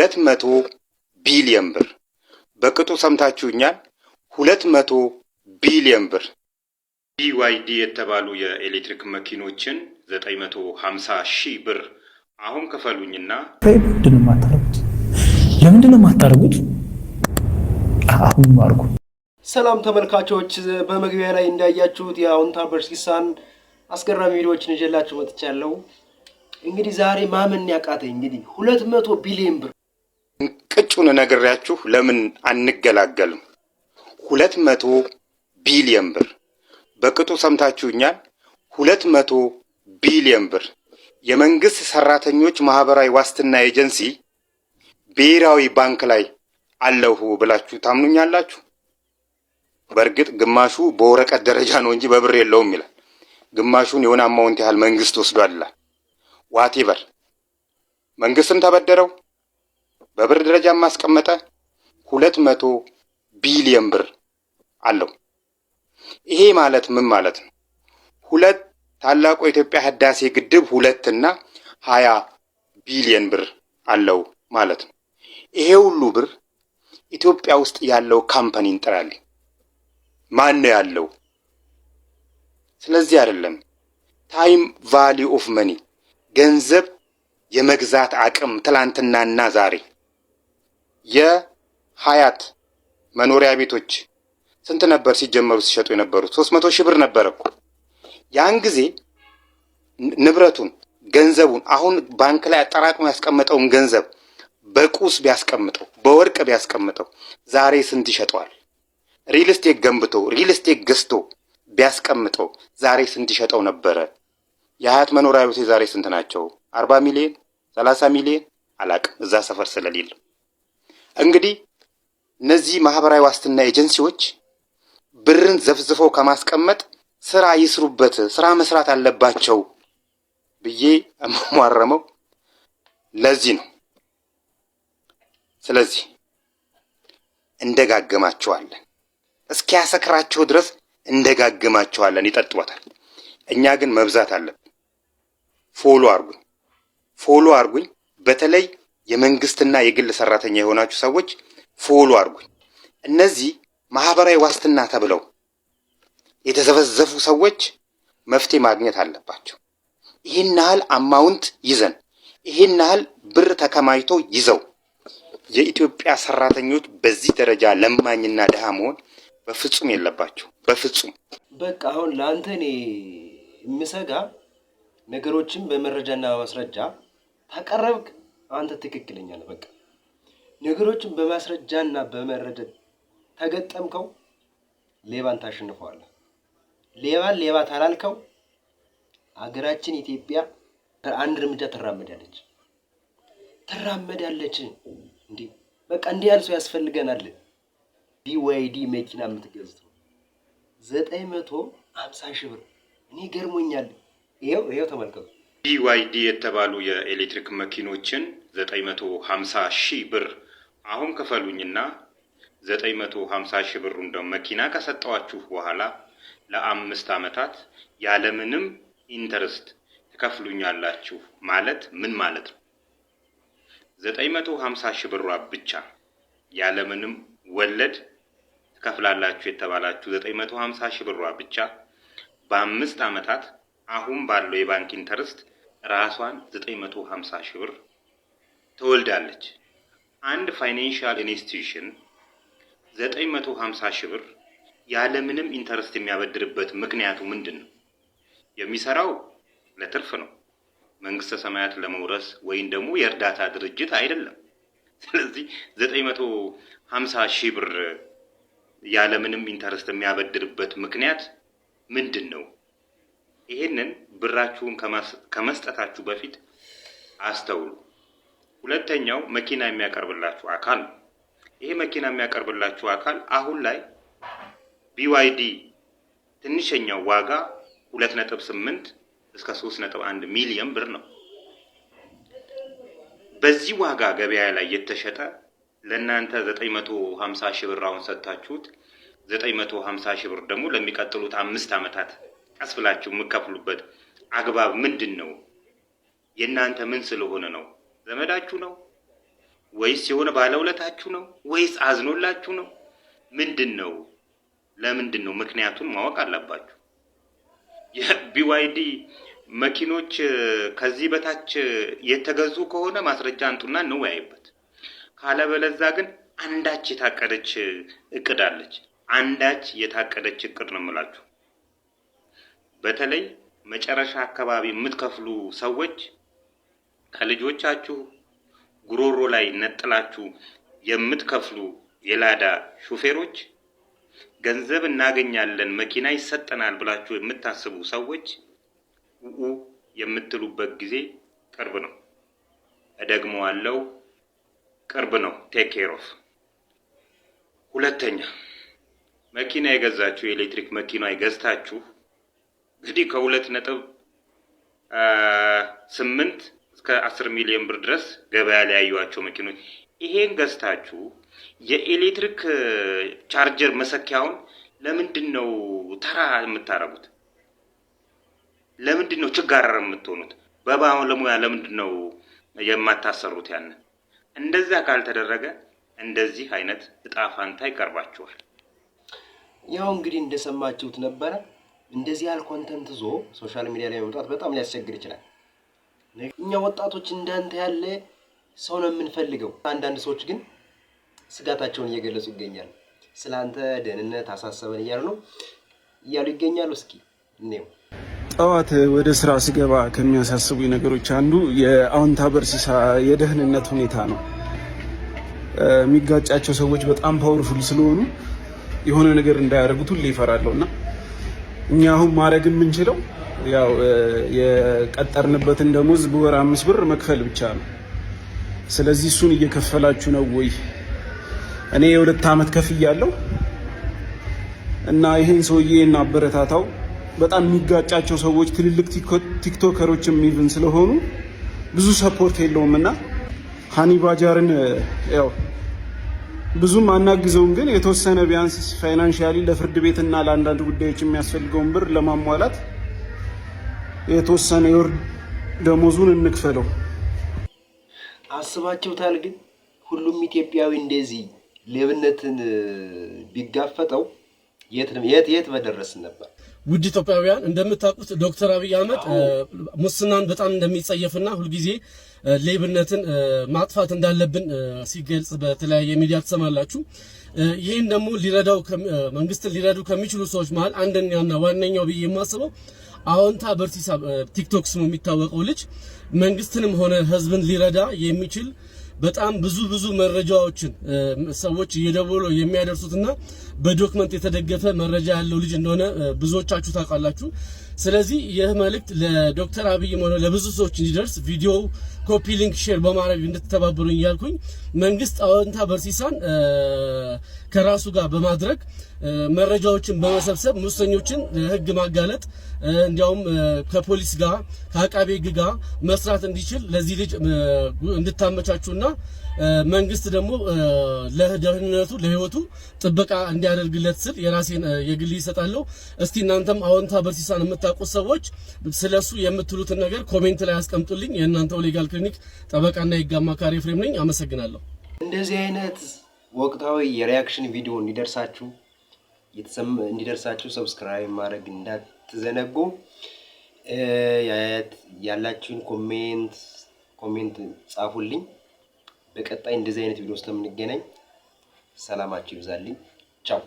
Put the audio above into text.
200 ቢሊዮን ብር በቅጡ ሰምታችሁኛል። 200 ቢሊዮን ብር BYD የተባሉ የኤሌክትሪክ መኪኖችን 950 ሺህ ብር አሁን ከፈሉኝና ለምንድን ነው የማታደርጉት? አሁን ማርኩ። ሰላም ተመልካቾች፣ በመግቢያ ላይ እንዳያችሁት የአውንታ በርሲሳን አስገራሚ ቪዲዮዎችን ይዤላችሁ መጥቻለሁ። እንግዲህ ዛሬ ማመን ያቃተኝ እንግዲህ 200 ቢሊዮን ብር ቅጩን ነግሬያችሁ ለምን አንገላገልም? 200 ቢሊዮን ብር በቅጡ ሰምታችሁኛል። 200 ቢሊዮን ብር የመንግስት ሰራተኞች ማህበራዊ ዋስትና ኤጀንሲ ብሔራዊ ባንክ ላይ አለሁ ብላችሁ ታምኑኛላችሁ? በእርግጥ ግማሹ በወረቀት ደረጃ ነው እንጂ በብር የለውም ይላል። ግማሹን የሆነ አማውንት ያህል መንግስት ወስዷል ይላል። ዋቴቨር መንግስትን ተበደረው በብር ደረጃ ማስቀመጠ 200 ቢሊዮን ብር አለው። ይሄ ማለት ምን ማለት ነው? ታላቁ የኢትዮጵያ ህዳሴ ግድብ 20 ቢሊዮን ብር አለው ማለት ነው። ይሄ ሁሉ ብር ኢትዮጵያ ውስጥ ያለው ካምፓኒ እንጥራለን። ማን ነው ያለው? ስለዚህ አይደለም ታይም ቫልዩ ኦፍ መኒ ገንዘብ የመግዛት አቅም ትላንትናና ዛሬ የሀያት መኖሪያ ቤቶች ስንት ነበር ሲጀመሩ ሲሸጡ የነበሩት? 300 ሺህ ብር ነበር እኮ። ያን ጊዜ ንብረቱን ገንዘቡን አሁን ባንክ ላይ አጠራቅሞ ያስቀመጠውን ገንዘብ በቁስ ቢያስቀምጠው በወርቅ ቢያስቀምጠው ዛሬ ስንት ይሸጠዋል? ሪል ስቴት ገንብቶ ሪል ስቴት ገዝቶ ቢያስቀምጠው ዛሬ ስንት ይሸጠው ነበረ? የሀያት መኖሪያ ቤቶች ዛሬ ስንት ናቸው? 40 ሚሊዮን 30 ሚሊዮን አላቅም፣ እዛ ሰፈር ስለሌለ። እንግዲህ እነዚህ ማህበራዊ ዋስትና ኤጀንሲዎች ብርን ዘፍዝፈው ከማስቀመጥ ስራ ይስሩበት፣ ስራ መስራት አለባቸው ብዬ እማረመው ለዚህ ነው። ስለዚህ እንደጋገማቸዋለን፣ እስኪያሰክራቸው ድረስ እንደጋገማቸዋለን፣ ይጠጥዋታል። እኛ ግን መብዛት አለብን። ፎሎ አርጉኝ። በተለይ የመንግስትና የግል ሰራተኛ የሆናችሁ ሰዎች ፎሎ አርጉኝ። እነዚህ ማህበራዊ ዋስትና ተብለው የተዘፈዘፉ ሰዎች መፍትሄ ማግኘት አለባቸው። ይህን ያህል አማውንት ይዘን ይህን ያህል ብር ተከማይቶ ይዘው የኢትዮጵያ ሰራተኞች በዚህ ደረጃ ለማኝና ድሃ መሆን በፍጹም የለባቸው። በፍጹም በቃ አሁን ለአንተ እኔ የምሰጋ ነገሮችን በመረጃና በማስረጃ ታቀረብክ አንተ ትክክለኛ ነህ። በቃ ነገሮችን በማስረጃና በመረጃ ተገጠምከው ሌባን ታሸንፈዋለህ። ሌባ ታላልከው ሀገራችን ኢትዮጵያ አንድ እርምጃ ትራመዳለች። እንዴ በቃ እንዲህ ያለ ሰው ያስፈልገናል። BYD መኪና የምትገዙት 950 ሺህ ብር እኔ ገርሞኛል። ይሄው ተመልከቱ። BYD የተባሉ የኤሌክትሪክ መኪኖችን 950 ሺህ ብር አሁን ከፈሉኝና 950 ሺህ ብሩን ደግሞ መኪና ከሰጠዋችሁ በኋላ ለ5 ዓመታት ያለምንም ኢንተረስት ትከፍሉኛላችሁ ማለት ምን ማለት ነው? 950 ሺህ ብሯ ብቻ ያለምንም ወለድ ትከፍላላችሁ የተባላችሁ 950 ሺህ ብሯ ብቻ በ5 ዓመታት አሁን ባለው የባንክ ኢንተረስት ራሷን 950 ሺህ ብር ትወልዳለች። አንድ ፋይናንሻል ኢንስቲትዩሽን 950 ሺህ ብር ያለምንም ኢንተረስት የሚያበድርበት ምክንያቱ ምንድን ነው? የሚሰራው ለትርፍ ነው። መንግስተ ሰማያት ለመውረስ ወይም ደግሞ የእርዳታ ድርጅት አይደለም። ስለዚህ 950 ሺህ ብር ያለምንም ኢንተረስት የሚያበድርበት ምክንያት ምንድን ነው? ይሄንን ብራችሁን ከመስጠታችሁ በፊት አስተውሉ። ሁለተኛው መኪና የሚያቀርብላችሁ አካል ነው። ይሄ መኪና የሚያቀርብላችሁ አካል አሁን ላይ BYD ትንሽኛው ዋጋ 2.8 እስከ 3.1 ሚሊዮን ብር ነው። በዚህ ዋጋ ገበያ ላይ የተሸጠ ለእናንተ 950 ሺህ ብር አሁን ሰጥታችሁት 950 ሺህ ብር ደግሞ ለሚቀጥሉት 5 ዓመታት ቀስ ብላችሁ የምትከፍሉበት አግባብ ምንድን ነው? የእናንተ ምን ስለሆነ ነው? ዘመዳችሁ ነው ወይስ የሆነ ባለውለታችሁ ነው ወይስ አዝኖላችሁ ነው? ምንድነው? ለምንድነው? ምክንያቱን ማወቅ አለባችሁ። የቢዋይዲ መኪኖች ከዚህ በታች የተገዙ ከሆነ ማስረጃ አንጡና እንወያይበት። ካለበለዛ ግን አንዳች የታቀደች እቅድ አለች። አንዳች የታቀደች እቅድ ነው የምላችሁ። በተለይ መጨረሻ አካባቢ የምትከፍሉ ሰዎች ከልጆቻችሁ ጉሮሮ ላይ ነጥላችሁ የምትከፍሉ የላዳ ሹፌሮች፣ ገንዘብ እናገኛለን መኪና ይሰጠናል ብላችሁ የምታስቡ ሰዎች የምትሉበት ጊዜ ቅርብ ነው። እደግመዋለሁ፣ ቅርብ ነው። ቴክ ኬር ኦፍ። ሁለተኛ መኪና የገዛችሁ የኤሌክትሪክ መኪና የገዝታችሁ እንግዲህ ከ2.8 እስከ 10 ሚሊዮን ብር ድረስ ገበያ ላይ ያዩዋቸው መኪኖች፣ ይሄን ገዝታችሁ የኤሌክትሪክ ቻርጀር መሰኪያውን ለምንድነው ተራ የምታረጉት? ለምንድነው ችጋራር የምትሆኑት? በባለሙያ ለምንድነው የማታሰሩት? ያንን እንደዛ ካልተደረገ እንደዚህ አይነት እጣ ፋንታ ይቀርባችኋል። ያው እንግዲህ እንደሰማችሁት ነበረ። እንደዚህ ያለ ኮንተንት ዞ ሶሻል ሚዲያ ላይ መምጣት በጣም ሊያስቸግር ይችላል። እኛ ወጣቶች እንዳንተ ያለ ሰው ነው የምንፈልገው። አንዳንድ ሰዎች ግን ስጋታቸውን እየገለጹ ይገኛሉ። ስላንተ ደህንነት አሳሰበን እያሉ ይገኛሉ። እስኪ እንየው። ጠዋት ወደ ስራ ስገባ ከሚያሳስቡኝ ነገሮች አንዱ የአዎንታ በርሲሳ የደህንነት ሁኔታ ነው። የሚጋጫቸው ሰዎች በጣም ፓወርፉል ስለሆኑ የሆነ ነገር እንዳያደርጉት ሁሌ ይፈራለሁና እኛ አሁን ማድረግ የምንችለው ያው የቀጠርንበትን ደሞዝ በወር 5 ብር መክፈል ብቻ ነው። ስለዚህ እሱን እየከፈላችሁ ነው ወይ? እኔ የ2 ዓመት ከፍያለሁ እና ይሄን ሰውዬ እናበረታታው። በጣም የሚጋጫቸው ሰዎች ትልልቅ ቲክቶከሮችም ኢቭን ስለሆኑ ብዙ ሰፖርት የለውም እና ሃኒባጃርን ያው ብዙም አናግዘውም፣ ግን የተወሰነ ቢያንስ ፋይናንሻሊ ለፍርድ ቤትና ለአንዳንድ ጉዳዮች የሚያስፈልገውን ብር ለማሟላት የተወሰነ የወር ደሞዙን እንክፈለው። አስባችሁታል? ግን ሁሉም ኢትዮጵያዊ እንደዚህ ሌብነትን ቢጋፈጠው የት በደረስን ነበር። ውድ ኢትዮጵያውያን እንደምታውቁት ዶክተር አብይ አህመድ ሙስናን በጣም እንደሚጸየፍና ሁልጊዜ ሌብነትን ማጥፋት እንዳለብን ሲገልጽ በተለያየ ሚዲያ ትሰማላችሁ። ይህን ደግሞ መንግስትን ሊረዱ ከሚችሉ ሰዎች መሃል አንደኛና ዋነኛው ብዬ የማስበው አዎንታ በርሲሳ ቲክቶክ ስሙ የሚታወቀው ልጅ መንግስትንም ሆነ ህዝብን ሊረዳ የሚችል በጣም ብዙ መረጃዎችን ሰዎች እየደወሉ የሚያደርሱትና በዶክመንት የተደገፈ መረጃ ያለው ልጅ እንደሆነ ብዙዎቻችሁ ታውቃላችሁ። ስለዚህ ይህ መልእክት ለዶክተር አብይ ሆነ ለብዙ ሰዎች እንዲደርስ ቪዲዮ ኮፒ ሊንክ ሼር በማድረግ እንድትተባበሩኝ እያልኩኝ መንግስት አዎንታ በርሲሳን ከራሱ ጋር በማድረግ መረጃዎችን በመሰብሰብ ሙሰኞችን ህግ ማጋለጥ እንዲያውም ከፖሊስ ጋር ከአቃቤ ህግ ጋር መስራት እንዲችል ለዚህ ልጅ እንድታመቻቹና መንግስት ደግሞ ለደህንነቱ ለህይወቱ ጥበቃ እንዲያደርግለት ስል የራሴን የግል ይሰጣለሁ። እስቲ እናንተም አዎንታ በርሲሳን የምታውቁት ሰዎች ስለሱ የምትሉትን ነገር ኮሜንት ላይ አስቀምጡልኝ። የእናንተው ሌጋል ክሊኒክ ጠበቃና የህግ አማካሪ ኤፍሬም ነኝ። አመሰግናለሁ። እንደዚህ አይነት ወቅታዊ የሪያክሽን ቪዲዮ እንዲደርሳችሁ ሰብስክራይብ ማድረግ እንዳትዘነጉ። ያላችሁን ኮሜንት ጻፉልኝ። በቀጣይ እንደዚህ አይነት ቪዲዮ ስለምንገናኝ ሰላማችሁ ይብዛልኝ። ቻው።